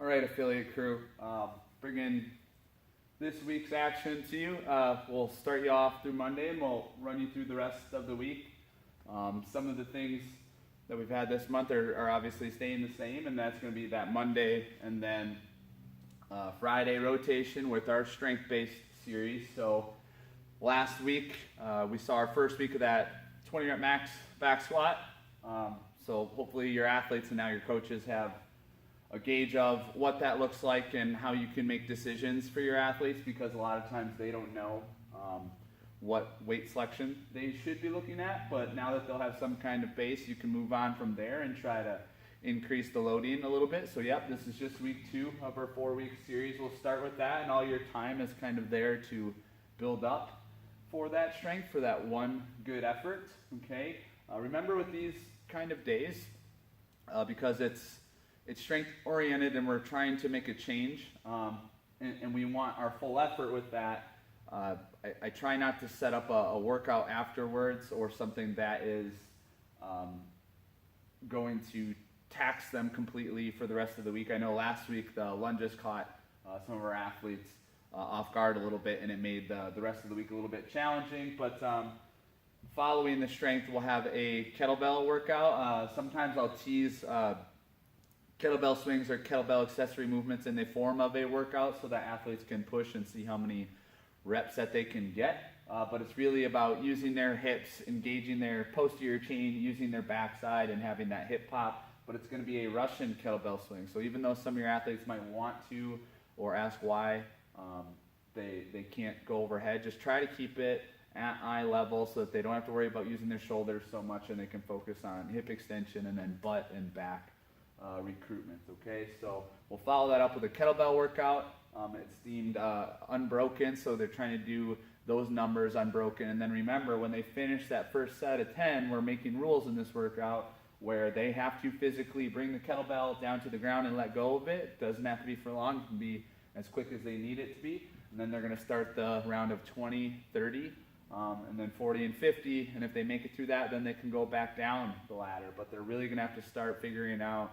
All right, affiliate crew, bringing this week's action to you. We'll start you off through Monday and we'll run you through the rest of the week. Some of the things that we've had this month are obviously staying the same, and that's going to be that Monday and then Friday rotation with our strength-based series. So last week we saw our first week of that 20 rep max back squat. So hopefully your athletes and now your coaches have a gauge of what that looks like and how you can make decisions for your athletes, because a lot of times they don't know what weight selection they should be looking at. But now that they'll have some kind of base, you can move on from there and try to increase the loading a little bit. So yep, this is just week 2 of our 4-week series. We'll start with that, and all your time is kind of there to build up for that strength, for that one good effort. Okay, remember with these kind of days, because it's strength oriented and we're trying to make a change, and we want our full effort with that. I try not to set up a workout afterwards or something that is going to tax them completely for the rest of the week. I know last week the lunges caught some of our athletes off guard a little bit, and it made the rest of the week a little bit challenging. But following the strength, we'll have a kettlebell workout. Sometimes I'll tease kettlebell swings or kettlebell accessory movements in the form of a workout so that athletes can push and see how many reps that they can get. But it's really about using their hips, engaging their posterior chain, using their backside, and having that hip pop. But it's going to be a Russian kettlebell swing. So even though some of your athletes might want to or ask why they can't go overhead, just try to keep it at eye level so that they don't have to worry about using their shoulders so much, and they can focus on hip extension and then butt and back recruitment. Okay, so we'll follow that up with a kettlebell workout. It's themed unbroken, so they're trying to do those numbers unbroken. And then remember, when they finish that first set of 10, we're making rules in this workout where they have to physically bring the kettlebell down to the ground and let go of it. It doesn't have to be for long, it can be as quick as they need it to be. And then they're going to start the round of 20, 30, and then 40 and 50. And if they make it through that, then they can go back down the ladder. But they're really going to have to start figuring out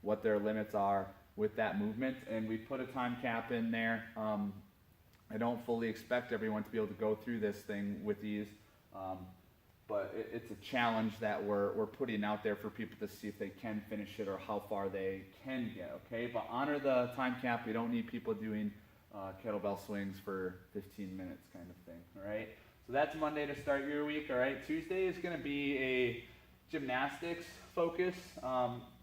what their limits are with that movement. And we put a time cap in there. I don't fully expect everyone to be able to go through this thing with ease, but it's a challenge that we're putting out there for people to see if they can finish it or how far they can get. Okay, but honor the time cap. We don't need people doing kettlebell swings for 15 minutes kind of thing. All right, so that's Monday to start your week. All right, Tuesday is going to be a gymnastics focus.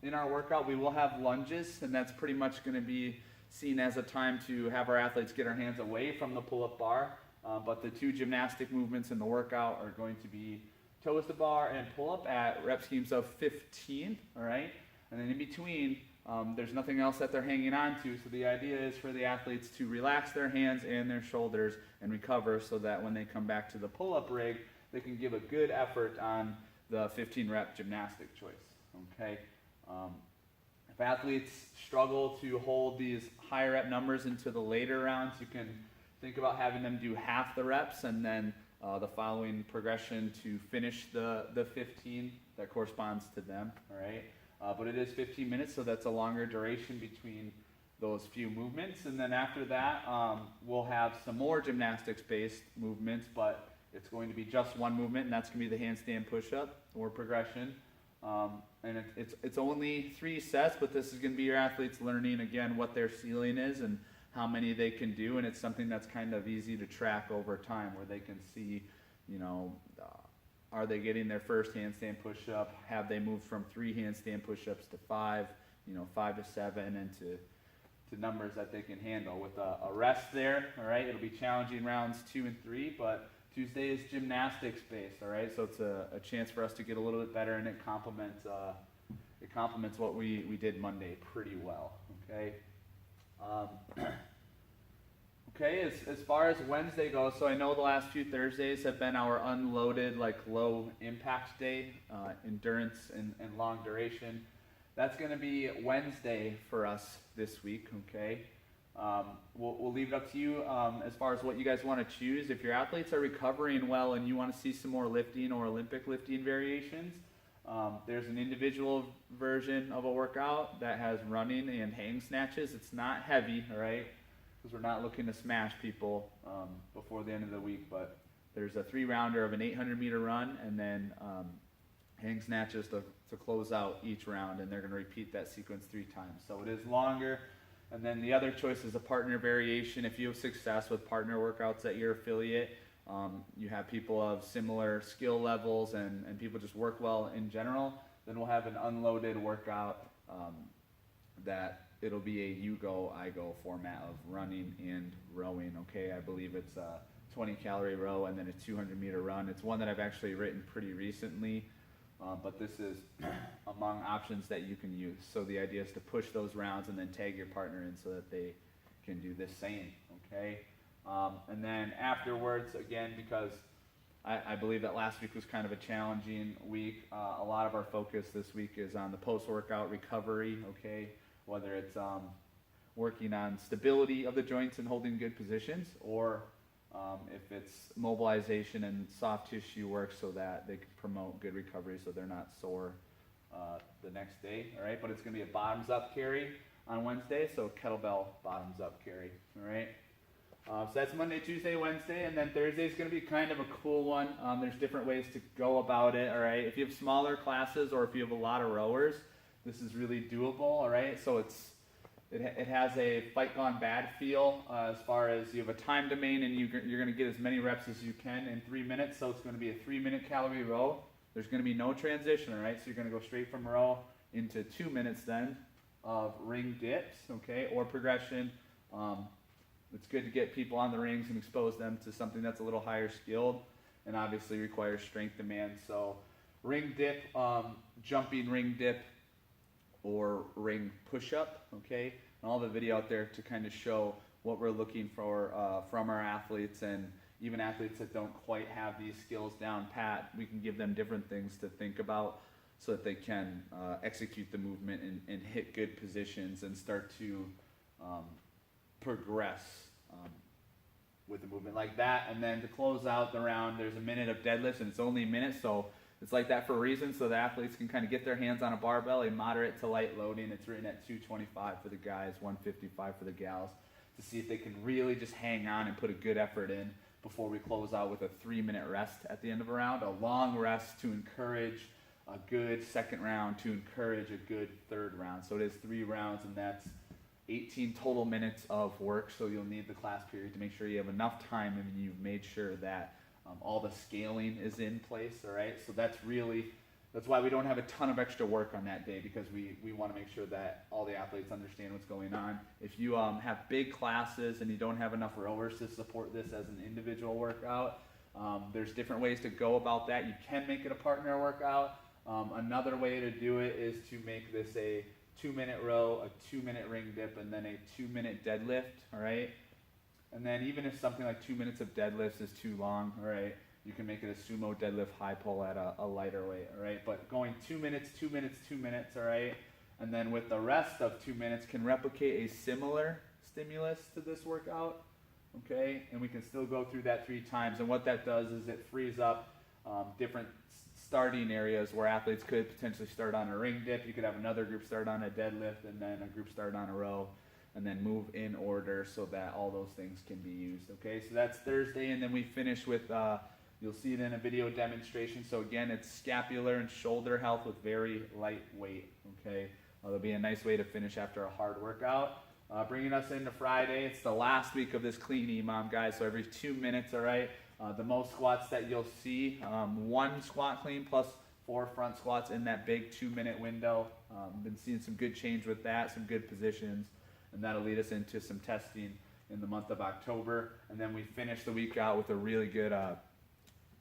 In our workout, we will have lunges, and that's pretty much going to be seen as a time to have our athletes get our hands away from the pull-up bar. But the 2 gymnastic movements in the workout are going to be toes to bar and pull-up at rep schemes of 15. All right, and then in between, there's nothing else that they're hanging on to. So the idea is for the athletes to relax their hands and their shoulders and recover, so that when they come back to the pull-up rig, they can give a good effort on the 15 rep gymnastic choice. Okay, if athletes struggle to hold these higher rep numbers into the later rounds, you can think about having them do half the reps and then the following progression to finish the 15 that corresponds to them. All right, but it is 15 minutes, so that's a longer duration between those few movements. And then after that, we'll have some more gymnastics-based movements, but it's going to be just one movement, and that's going to be the handstand push-up or progression. And it's only 3 sets, but this is going to be your athletes learning again what their ceiling is and how many they can do, and it's something that's kind of easy to track over time, where they can see, are they getting their first handstand push-up? Have they moved from 3 handstand push-ups to 5, 5 to 7, and to numbers that they can handle with a rest there. All right, it'll be challenging rounds 2 and 3, but Tuesday is gymnastics based. All right, so it's a chance for us to get a little bit better, and it complements what we did Monday pretty well. Okay. Okay, as far as Wednesday goes, so I know the last few Thursdays have been our unloaded, low impact day, endurance and long duration. That's going to be Wednesday for us this week. Okay, we'll leave it up to you as far as what you guys want to choose. If your athletes are recovering well and you want to see some more lifting or Olympic lifting variations, There's an individual version of a workout that has running and hang snatches. It's not heavy, all right, because we're not looking to smash people before the end of the week, but there's a 3-rounder of an 800-meter run, and then hang snatches to close out each round, and they're going to repeat that sequence 3 times. So it is longer. And then the other choice is a partner variation. If you have success with partner workouts at your affiliate, you have people of similar skill levels and people just work well in general, then we'll have an unloaded workout that it'll be a you go, I go format of running and rowing, okay? I believe it's a 20-calorie row and then a 200-meter run. It's one that I've actually written pretty recently, but this is among options that you can use. So the idea is to push those rounds and then tag your partner in so that they can do the same, okay? And then afterwards, again, because I believe that last week was kind of a challenging week, a lot of our focus this week is on the post-workout recovery, okay? Whether it's working on stability of the joints and holding good positions, or if it's mobilization and soft tissue work so that they can promote good recovery so they're not sore the next day, all right? But it's going to be a bottoms-up carry on Wednesday, so kettlebell bottoms-up carry, all right? So that's Monday, Tuesday, Wednesday, and then Thursday is going to be kind of a cool one. There's different ways to go about it, all right? If you have smaller classes or if you have a lot of rowers, this is really doable, all right? So it has a fight gone bad feel as far as you have a time domain and you're going to get as many reps as you can in 3 minutes. So it's going to be a 3-minute calorie row. There's going to be no transition, all right? So you're going to go straight from row into 2 minutes then of ring dips, okay, or progression. It's good to get people on the rings and expose them to something that's a little higher skilled and obviously requires strength demand. So ring dip, jumping ring dip, or ring push-up, okay? And all the video out there to kind of show what we're looking for from our athletes, and even athletes that don't quite have these skills down pat, we can give them different things to think about so that they can execute the movement and hit good positions and start to progress with the movement like that. And then to close out the round, there's a minute of deadlifts, and it's only a minute, so it's like that for a reason, so the athletes can kind of get their hands on a barbell, a moderate to light loading. It's written at 225 for the guys, 155 for the gals, to see if they can really just hang on and put a good effort in before we close out with a 3-minute rest at the end of a round, a long rest to encourage a good second round, to encourage a good third round. So it is 3 rounds, and that's 18 total minutes of work, so you'll need the class period to make sure you have enough time and you've made sure that all the scaling is in place, all right? So that's why we don't have a ton of extra work on that day, because we want to make sure that all the athletes understand what's going on. If you have big classes and you don't have enough rowers to support this as an individual workout, there's different ways to go about that. You can make it a partner workout. Another way to do it is to make this a 2-minute row, a 2-minute ring dip, and then a 2-minute deadlift, all right? And then even if something like 2 minutes of deadlifts is too long, all right, you can make it a sumo deadlift high pull at a lighter weight, all right? But going 2 minutes, 2 minutes, 2 minutes, all right? And then with the rest of 2 minutes can replicate a similar stimulus to this workout, okay? And we can still go through that 3 times. And what that does is it frees up different starting areas where athletes could potentially start on a ring dip. You could have another group start on a deadlift and then a group start on a row, and then move in order so that all those things can be used, okay? So that's Thursday, and then we finish with, you'll see it in a video demonstration. So again, it's scapular and shoulder health with very light weight, okay? That'll be a nice way to finish after a hard workout. Bringing us into Friday, it's the last week of this clean EMOM, guys, so every 2 minutes, all right? The most squats that you'll see, 1 squat clean plus 4 front squats in that big 2-minute window. Been seeing some good change with that, some good positions. And that'll lead us into some testing in the month of October. And then we finish the week out with a really good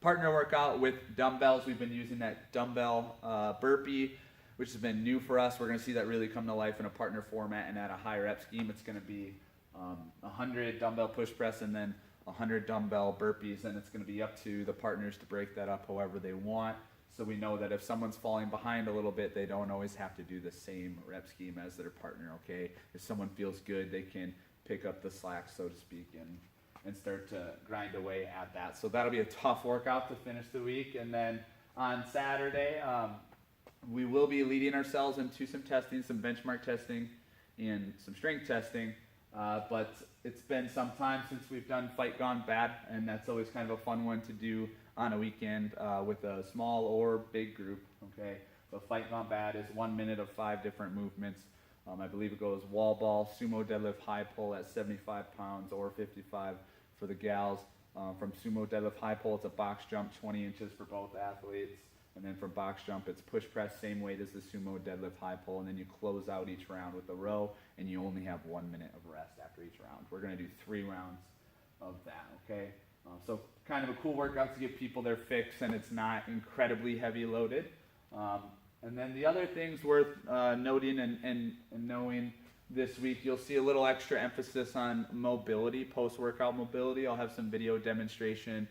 partner workout with dumbbells. We've been using that dumbbell burpee, which has been new for us. We're going to see that really come to life in a partner format and at a high rep scheme. It's going to be 100 dumbbell push press and then 100 dumbbell burpees, and it's going to be up to the partners to break that up however they want. So we know that if someone's falling behind a little bit, they don't always have to do the same rep scheme as their partner, okay? If someone feels good, they can pick up the slack, so to speak, and start to grind away at that. So that'll be a tough workout to finish the week. And then on Saturday, We will be leading ourselves into some testing, some benchmark testing, and some strength testing. But it's been some time since we've done Fight Gone Bad, and that's always kind of a fun one to do on a weekend with a small or big group. Okay, so Fight Gone Bad is 1 minute of 5 different movements. I believe it goes wall ball, sumo deadlift, high pull at 75 pounds or 55 for the gals. From sumo deadlift, high pull, it's a box jump, 20 inches for both athletes. And then for box jump, it's push press, same weight as the sumo deadlift, high pull, and then you close out each round with a row, and you only have 1 minute of rest after each round. We're going to do 3 rounds of that, okay? So kind of a cool workout to give people their fix, and it's not incredibly heavy loaded. And then the other things worth noting and knowing this week, you'll see a little extra emphasis on mobility, post-workout mobility. I'll have some video demonstration,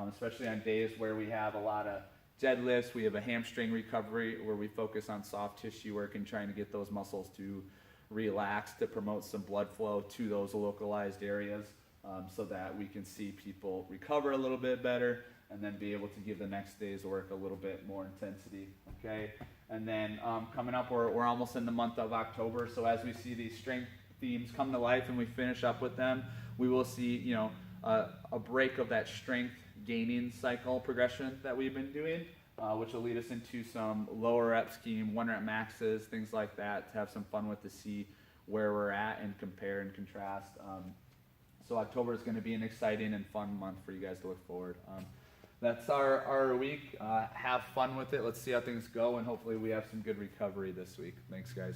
especially on days where we have a lot of deadlifts. We have a hamstring recovery where we focus on soft tissue work and trying to get those muscles to relax to promote some blood flow to those localized areas so that we can see people recover a little bit better and then be able to give the next day's work a little bit more intensity, okay? And then coming up, we're almost in the month of October, so as we see these strength themes come to life and we finish up with them, we will see, you know, a break of that strength gaining cycle progression that we've been doing, which will lead us into some lower rep scheme, 1 rep maxes, things like that, to have some fun with to see where we're at and compare and contrast. So October is going to be an exciting and fun month for you guys to look forward. That's our week. Have fun with it. Let's see how things go, and hopefully we have some good recovery this week. Thanks, guys.